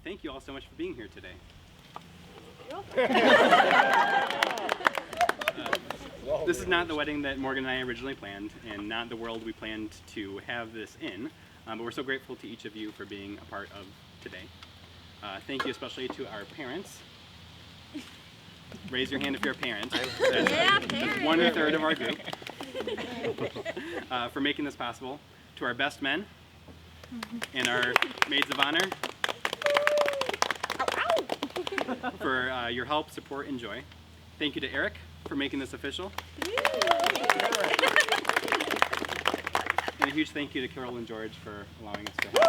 Thank you all so much for being here today. This is not the wedding that Morgan and I originally planned, and not the world we planned to have this in, but we're so grateful to each of you for being a part of today. Thank you especially to our parents. Raise your hand if you're a parent. That's 1/3 of our group. For making this possible. To our best men and our maids of honor for your help, support, and joy. Thank you to Eric for making this official. And a huge thank you to Carol and George for allowing us to have this.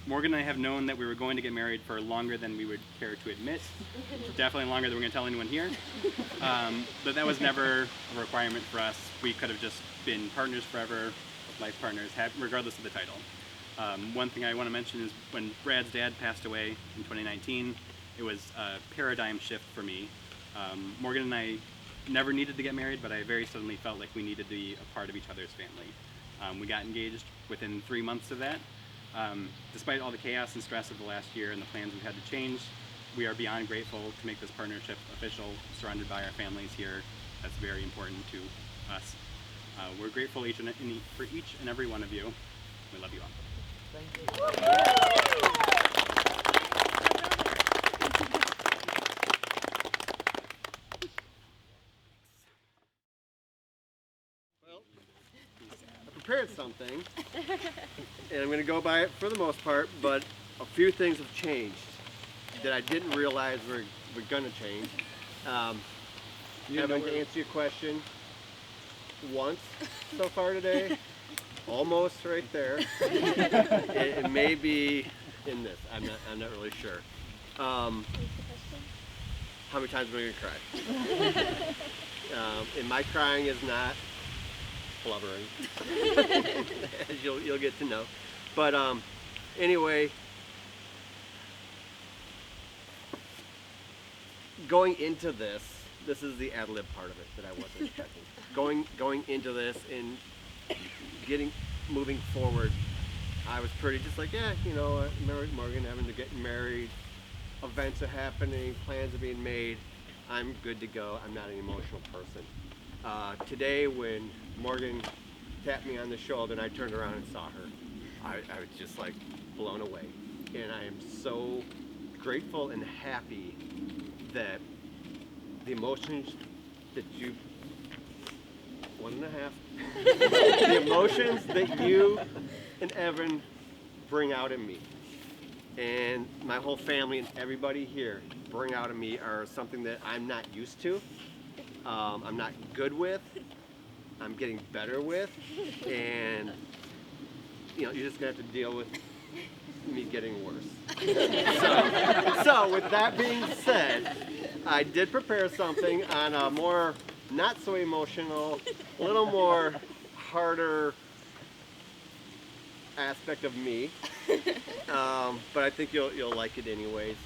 Morgan and I have known that we were going to get married for longer than we would care to admit. Definitely longer than we're going to tell anyone here. But that was never a requirement for us. We could have just been partners forever, life partners, regardless of the title. One thing I want to mention is when Brad's dad passed away in 2019, it was a paradigm shift for me. Morgan and I never needed to get married, but I very suddenly felt like we needed to be a part of each other's family. We got engaged within 3 months of that. Despite all the chaos and stress of the last year and the plans we've had to change, we are beyond grateful to make this partnership official, surrounded by our families here. That's very important to us. We're grateful for each and every one of you. We love you all. Thank you. Well, I prepared something, and I'm going to go by it for the most part, but a few things have changed that I didn't realize were going to change. Having to answer your question once so far today, almost right there. It may be in this. I'm not really sure. How many times am I going to cry? And my crying is not blubbering, as you'll get to know. But anyway, going into this is the ad-lib part of it that I wasn't expecting. Going into this and moving forward, I was pretty just like, yeah, you know, married Morgan, having to get married, events are happening, plans are being made, I'm good to go. I'm not an emotional person. Today when Morgan tapped me on the shoulder and I turned around and saw her, I was just like blown away. And I am so grateful and happy that the emotions that you, 1.5, the emotions that you and Evan bring out in me and my whole family and everybody here bring out in me are something that I'm not used to, I'm not good with, I'm getting better with, and you know, you're just gonna have to deal with me getting worse. So with that being said, I did prepare something on a more not so emotional, a little more harder aspect of me, but I think you'll like it anyways.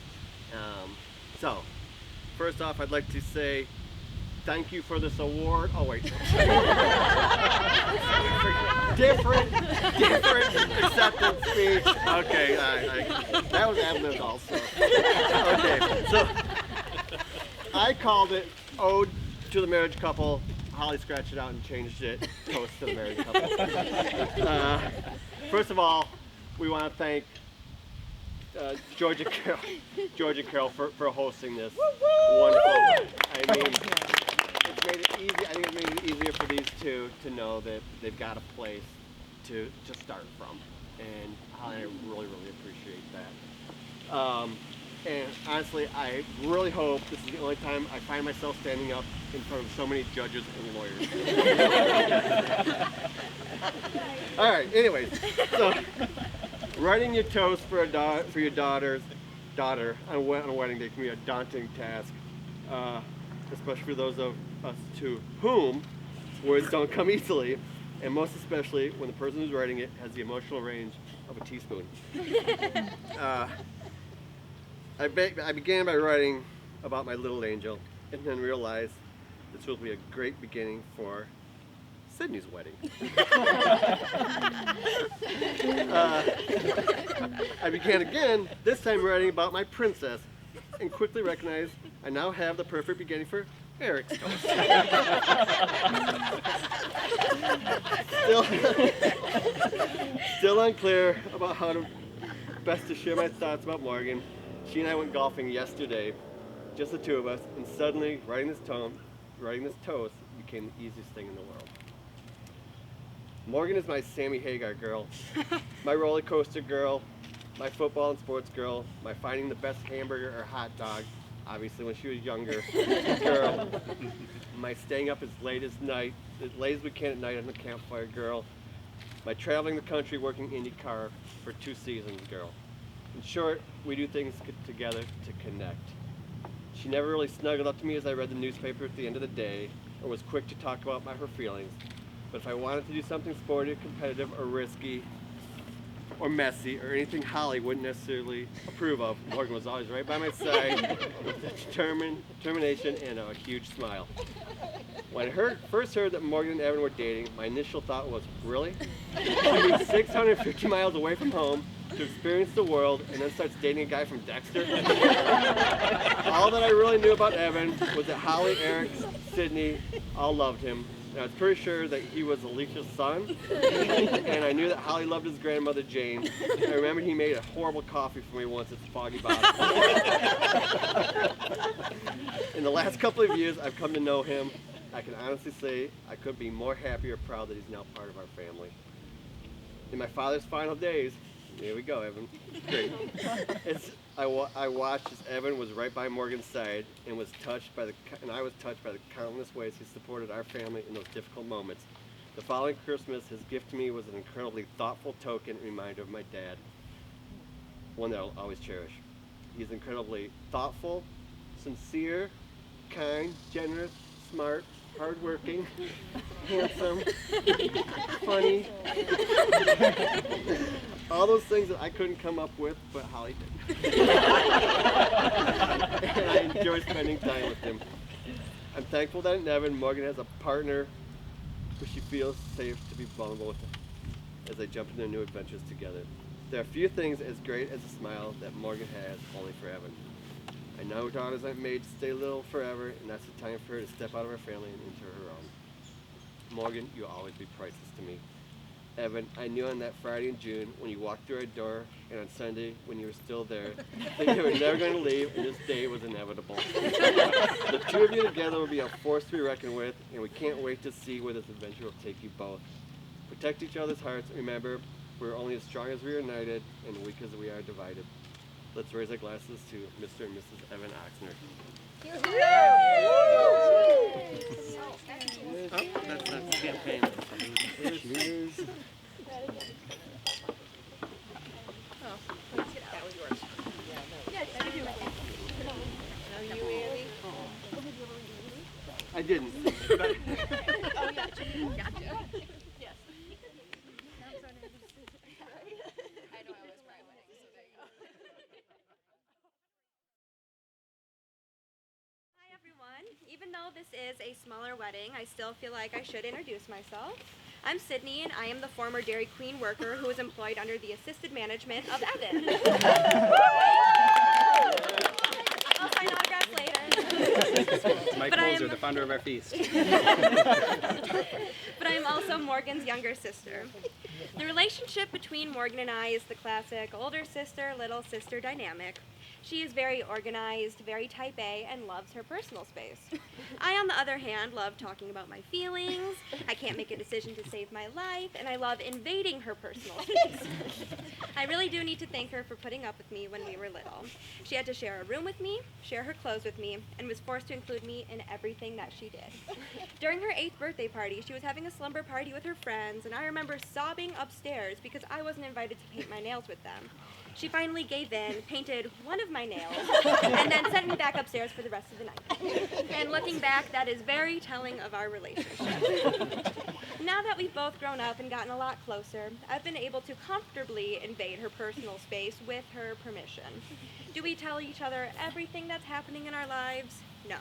So first off, I'd like to say thank you for this award. Oh wait, different acceptance speech. Okay, that was ad-libbed also. Okay, so I called it Ode to the Marriage Couple. Holly scratched it out and changed it. Toast to the married couple. First of all, we want to thank George and Carol for hosting this. Wonderful. I mean, it's made it easy. I think it made it easier for these two to know that they've got a place to start from, and I really appreciate that. And honestly, I really hope this is the only time I find myself standing up in front of so many judges and lawyers. All right, anyways, so writing your toast for your daughter on a wedding day can be a daunting task, especially for those of us to whom words don't come easily, and most especially when the person who's writing it has the emotional range of a teaspoon. I began by writing about my little angel, and then realized this will be a great beginning for Sydney's wedding. I began again, this time writing about my princess, and quickly recognized I now have the perfect beginning for Eric's toast. Still unclear about how to best to share my thoughts about Morgan. She and I went golfing yesterday, just the two of us, and suddenly writing this toast became the easiest thing in the world. Morgan is my Sammy Hagar girl, my roller coaster girl, my football and sports girl, my finding the best hamburger or hot dog, obviously when she was younger, girl, my staying up as late as we can at night on the campfire girl, my traveling the country working IndyCar for 2 seasons girl. In short, we do things together to connect. She never really snuggled up to me as I read the newspaper at the end of the day, or was quick to talk about her feelings. But if I wanted to do something sporty, competitive, or risky, or messy, or anything Holly wouldn't necessarily approve of, Morgan was always right by my side with determination and a huge smile. When I first heard that Morgan and Evan were dating, my initial thought was, really? You moved 650 miles away from home to experience the world and then starts dating a guy from Dexter? All that I really knew about Evan was that Holly, Eric, Sydney all loved him. And I was pretty sure that he was Alicia's son, and I knew that Holly loved his grandmother Jane. I remember he made a horrible coffee for me once at Foggy Bottom. In the last couple of years, I've come to know him. I can honestly say I couldn't be more happy or proud that he's now part of our family. In my father's final days, here we go, Evan. Great. I watched as Evan was right by Morgan's side and I was touched by the countless ways he supported our family in those difficult moments. The following Christmas, his gift to me was an incredibly thoughtful token reminder of my dad, one that I'll always cherish. He's incredibly thoughtful, sincere, kind, generous, smart, hardworking, handsome, funny. All those things that I couldn't come up with, but Holly did. And I enjoy spending time with him. I'm thankful that in Evan, Morgan has a partner who she feels safe to be vulnerable with as they jump into their new adventures together. There are few things as great as a smile that Morgan has only for Evan. I know daughters aren't made to stay little forever, and that's the time for her to step out of her family and into her own. Morgan, you'll always be priceless to me. Evan, I knew on that Friday in June when you walked through our door, and on Sunday when you were still there, that you were never going to leave, and this day was inevitable. The two of you together will be a force to be reckoned with, and we can't wait to see where this adventure will take you both. Protect each other's hearts, and remember, we're only as strong as we are united, and weak as we are divided. Let's raise our glasses to Mr. and Mrs. Evan Oxner. Oh, that's champagne. Cheers. That was yours. I didn't. Oh, gotcha. Yes. I know I was cry wedding, so there you go. Hi everyone. Even though this is a smaller wedding, I still feel like I should introduce myself. I'm Sydney, and I am the former Dairy Queen worker who is employed under the assisted management of Evan. I'll sign autographs later. Mike But Moser, the founder of our feast. But I'm also Morgan's younger sister. The relationship between Morgan and I is the classic older sister, little sister dynamic. She is very organized, very type A, and loves her personal space. I, on the other hand, love talking about my feelings, I can't make a decision to save my life, and I love invading her personal space. I really do need to thank her for putting up with me when we were little. She had to share a room with me, share her clothes with me, and was forced to include me in everything that she did. During her 8th birthday party, she was having a slumber party with her friends, and I remember sobbing upstairs because I wasn't invited to paint my nails with them. She finally gave in, painted one of my nails, and then sent me back upstairs for the rest of the night. And looking back, that is very telling of our relationship. Now that we've both grown up and gotten a lot closer, I've been able to comfortably invade her personal space with her permission. Do we tell each other everything that's happening in our lives? No.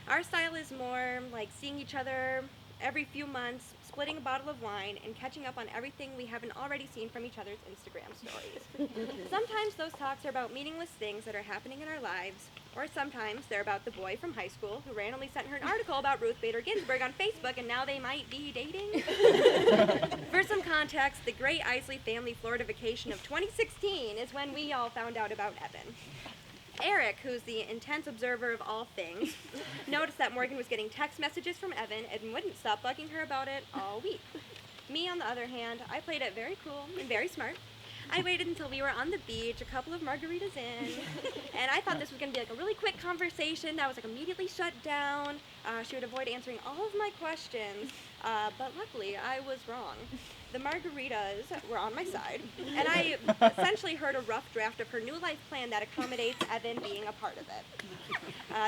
Our style is more like seeing each other every few months, splitting a bottle of wine, and catching up on everything we haven't already seen from each other's Instagram stories. Sometimes those talks are about meaningless things that are happening in our lives, or sometimes they're about the boy from high school who randomly sent her an article about Ruth Bader Ginsburg on Facebook and now they might be dating. For some context, the Great Isley Family Florida Vacation of 2016 is when we all found out about Evan. Eric, who's the intense observer of all things, noticed that Morgan was getting text messages from Evan and wouldn't stop bugging her about it all week. Me, on the other hand, I played it very cool and very smart. I waited until we were on the beach, a couple of margaritas in, and I thought this was going to be like a really quick conversation that was like immediately shut down. She would avoid answering all of my questions, but luckily I was wrong. The margaritas were on my side, and I essentially heard a rough draft of her new life plan that accommodates Evan being a part of it.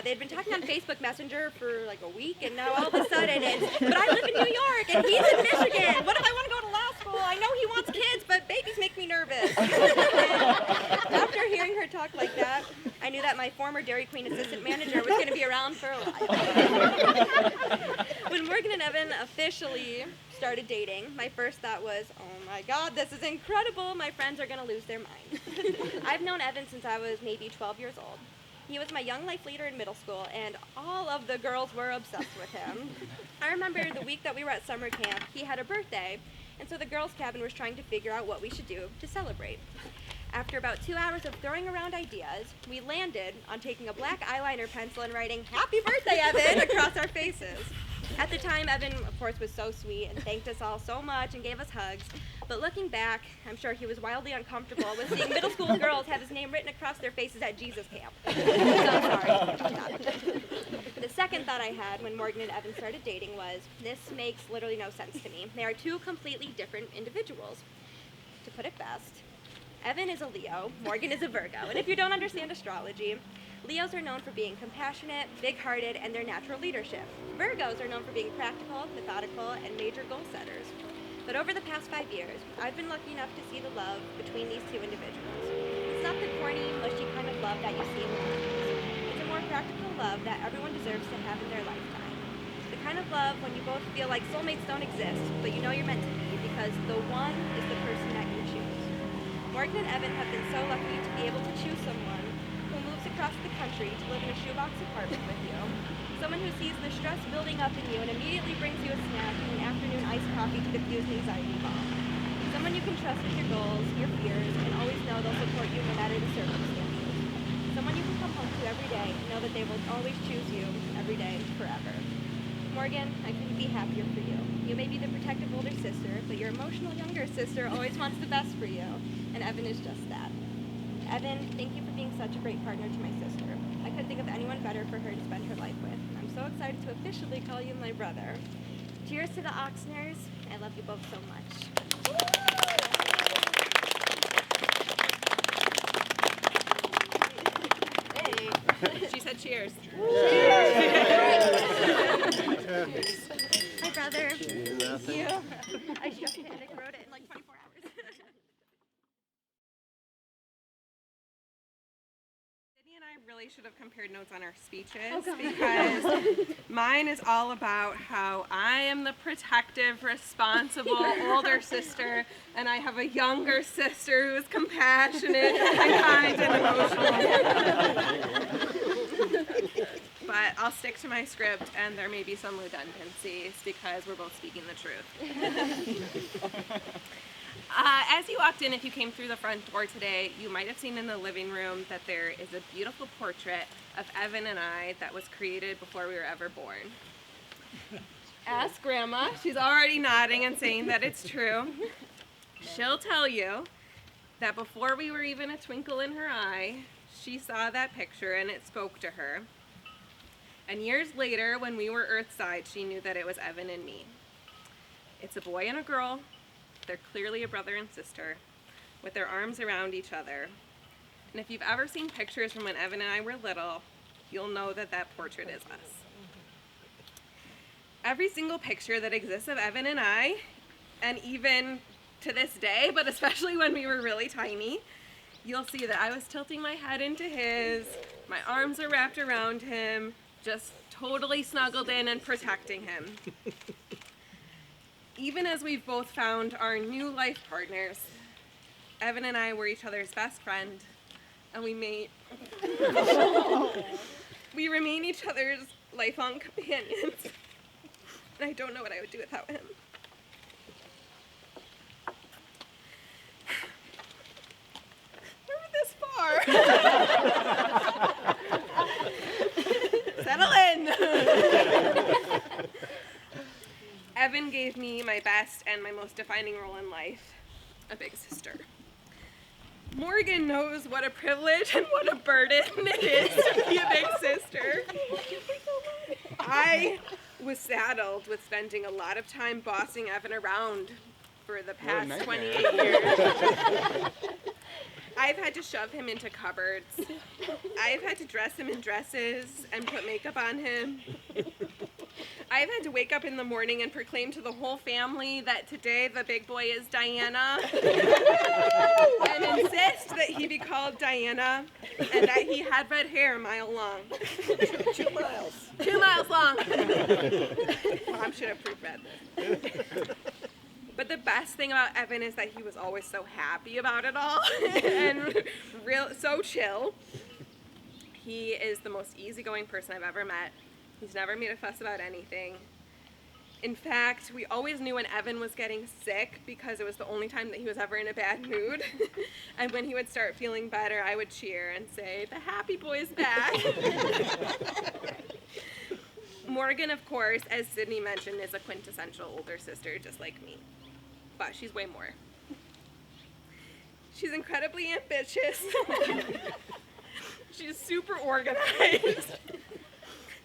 They had been talking on Facebook Messenger for like a week, and now all of a sudden it's, but I live in New York, and he's in Michigan. What if I want to go to law school? I know he wants kids, but babies make me nervous. After hearing her talk like that, I knew that my former Dairy Queen assistant manager was going to be around for a while. When Morgan and Evan officially started dating, my first thought was, oh my god, this is incredible, my friends are going to lose their minds. I've known Evan since I was maybe 12 years old. He was my young life leader in middle school, and all of the girls were obsessed with him. I remember the week that we were at summer camp, he had a birthday, and so the girls' cabin was trying to figure out what we should do to celebrate. After about 2 hours of throwing around ideas, we landed on taking a black eyeliner pencil and writing, "Happy birthday, Evan," across our faces. At the time, Evan, of course, was so sweet and thanked us all so much and gave us hugs. But looking back, I'm sure he was wildly uncomfortable with seeing middle school girls have his name written across their faces at Jesus camp. So sorry. The second thought I had when Morgan and Evan started dating was, this makes literally no sense to me. They are two completely different individuals. To put it best, Evan is a Leo, Morgan is a Virgo. And if you don't understand astrology, Leos are known for being compassionate, big-hearted, and their natural leadership. Virgos are known for being practical, methodical, and major goal setters. But over the past 5 years, I've been lucky enough to see the love between these two individuals. It's not the corny, mushy kind of love that you see in movies. It's a more practical love that everyone deserves to have in their lifetime. The kind of love when you both feel like soulmates don't exist, but you know you're meant to be because the one is the person that you choose. Morgan and Evan have been so lucky to be able to choose someone who moves across the country to live in a shoebox apartment with you. Someone who sees the stress building up in you and immediately brings you a snack and an afternoon iced coffee to diffuse the anxiety bomb. Someone you can trust with your goals, your fears, and always know they'll support you no matter the circumstances. Someone you can come home to every day and know that they will always choose you every day, forever. Morgan, I couldn't be happier for you. You may be the protective older sister, but your emotional younger sister always wants the best for you, and Evan is just that. Evan, thank you for being such a great partner to my sister. I couldn't think of anyone better for her to spend her life with. I'm so excited to officially call you my brother. Cheers to the Oxners. I love you both so much. Hey, she said cheers. My brother. Thank You. I shook it and I wrote it in like 24 hours. Sydney and I really should have compared notes on our speeches because mine is all about how I am the protective, responsible older sister, and I have a younger sister who is compassionate and kind and emotional. But I'll stick to my script, and there may be some redundancies because we're both speaking the truth. As you walked in, if you came through the front door today, you might have seen in the living room that there is a beautiful portrait of Evan and I that was created before we were ever born. Ask Grandma. She's already nodding and saying that it's true. She'll tell you that before we were even a twinkle in her eye, she saw that picture and it spoke to her. And years later, when we were Earthside, she knew that it was Evan and me. It's a boy and a girl. They're clearly a brother and sister, with their arms around each other. And if you've ever seen pictures from when Evan and I were little, you'll know that that portrait is us. Every single picture that exists of Evan and I, and even to this day, but especially when we were really tiny, you'll see that I was tilting my head into his, my arms are wrapped around him, just totally snuggled in and protecting him. Even as we've both found our new life partners, Evan and I were each other's best friend, and we remain each other's lifelong companions. And I don't know what I would do without him. We're this far. Settle in. Evan gave me my best and my most defining role in life, a big sister. Morgan knows what a privilege and what a burden it is to be a big sister. I was saddled with spending a lot of time bossing Evan around for the past 28 years. I've had to shove him into cupboards. I've had to dress him in dresses and put makeup on him. I've had to wake up in the morning and proclaim to the whole family that today the big boy is Diana and insist that he be called Diana and that he had red hair a mile long. 2 miles. 2 miles long. Mom should have pre-read this. But the best thing about Evan is that he was always so happy about it all and so chill. He is the most easygoing person I've ever met. He's never made a fuss about anything. In fact, we always knew when Evan was getting sick because it was the only time that he was ever in a bad mood. And when he would start feeling better, I would cheer and say, "The happy boy's back." Morgan, of course, as Sydney mentioned, is a quintessential older sister just like me. But she's way more. She's incredibly ambitious. She's super organized.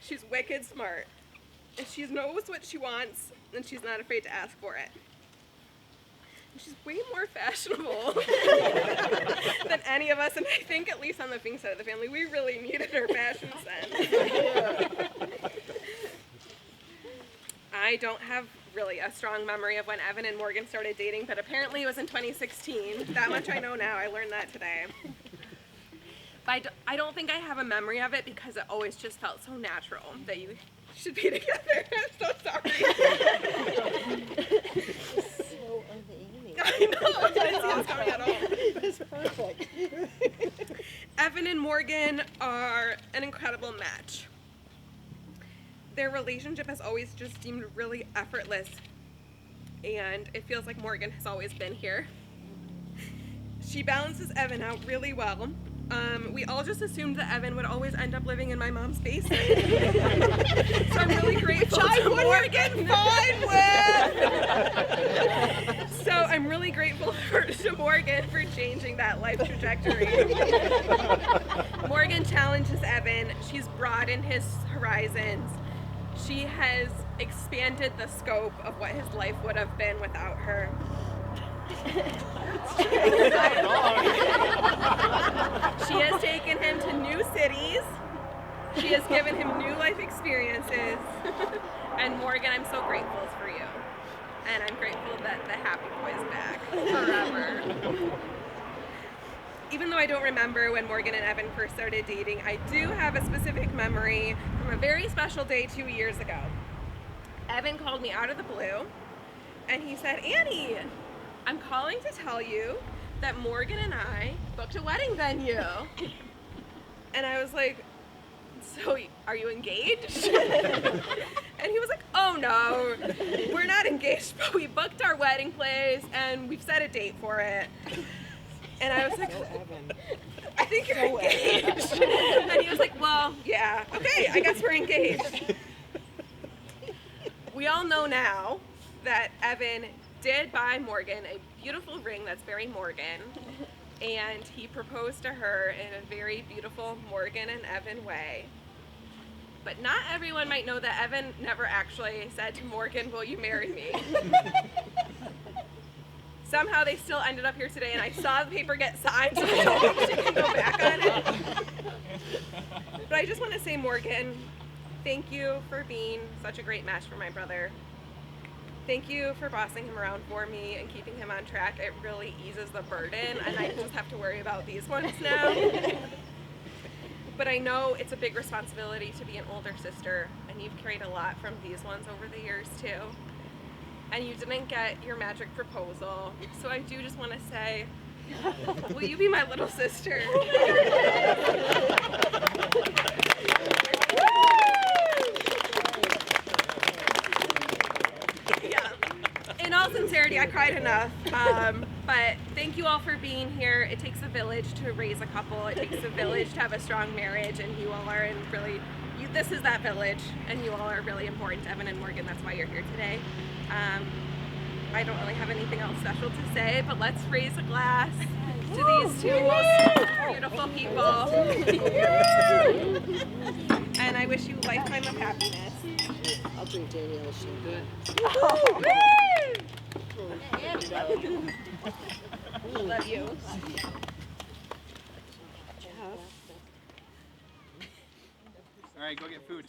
She's wicked smart, and she knows what she wants, and she's not afraid to ask for it. And she's way more fashionable than any of us, and I think at least on the Fink side of the family, we really needed her fashion sense. I don't have really a strong memory of when Evan and Morgan started dating, but apparently it was in 2016. That much I know now. I learned that today. But I don't think I have a memory of it because it always just felt so natural that you should be together. I'm so sorry. So unaiming. I know. I didn't see this coming at all. That's perfect. Evan and Morgan are an incredible match. Their relationship has always just seemed really effortless, and it feels like Morgan has always been here. She balances Evan out really well. We all just assumed that Evan would always end up living in my mom's basement. So I'm really grateful to Morgan. So I'm really grateful to Morgan for changing that life trajectory. Morgan challenges Evan. She's broadened his horizons. She has expanded the scope of what his life would have been without her. She has taken him to new cities. She has given him new life experiences. And Morgan, I'm so grateful for you. And I'm grateful that the happy boy is back forever. Even though I don't remember when Morgan and Evan first started dating, I do have a specific memory from a very special day 2 years ago. Evan called me out of the blue, and he said, "Annie, I'm calling to tell you that Morgan and I booked a wedding venue." And I was like, "So are you engaged?" And he was like, "Oh no, we're not engaged, but we booked our wedding place and we've set a date for it." And I was like, "I think you're engaged." And he was like, "Well, yeah, okay, I guess we're engaged." We all know now that Evan did buy Morgan a beautiful ring that's very Morgan, and he proposed to her in a very beautiful Morgan and Evan way. But not everyone might know that Evan never actually said to Morgan, "Will you marry me?" Somehow they still ended up here today, and I saw the paper get signed, so I don't think she can go back on it. But I just want to say, Morgan, thank you for being such a great match for my brother. Thank you for bossing him around for me and keeping him on track. It really eases the burden, and I just have to worry about these ones now. But I know it's a big responsibility to be an older sister, and you've carried a lot from these ones over the years too. and you didn't get your magic proposal. So I do just want to say, will you be my little sister? Yeah. In all sincerity, I cried enough. But thank you all for being here. It takes a village to raise a couple. It takes a village to have a strong marriage, and you all are this is that village, and you all are really important to Evan and Morgan. That's why you're here today. I don't really have anything else special to say, but let's raise a glass to these two most beautiful people. And I wish you a lifetime of happiness. I'll drink Danielle. She's good. Love you. All right, go get food.